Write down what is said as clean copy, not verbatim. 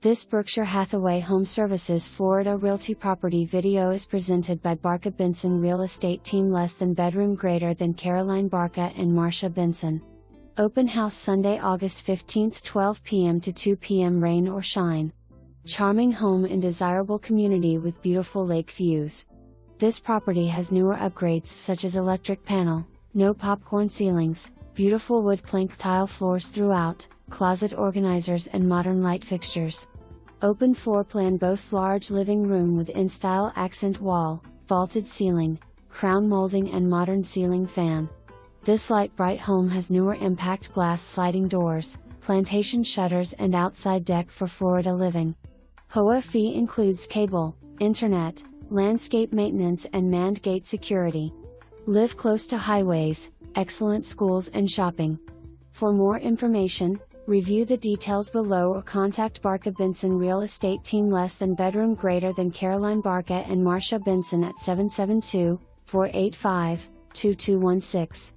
This Berkshire Hathaway HomeServices Florida Realty property video is presented by Barca Benson Real Estate Team. Less than bedroom greater than Caroline Barca and Marcia Benson. Open house Sunday, August 15, 12 p.m. to 2 p.m. Rain or shine. Charming home in desirable community with beautiful lake views. This property has newer upgrades such as electric panel, no popcorn ceilings, beautiful wood plank tile floors throughout, closet organizers and modern light fixtures. Open floor plan boasts large living room with in-style accent wall, vaulted ceiling, crown molding and modern ceiling fan. This light bright home has newer impact glass sliding doors, plantation shutters and outside deck for Florida living. HOA fee includes cable, internet, landscape maintenance and manned gate security. Live close to highways, excellent schools and shopping. For more information, review the details below or contact Barca Benson Real Estate Team. Less than bedroom greater than Caroline Barca and Marcia Benson at 772-485-2216.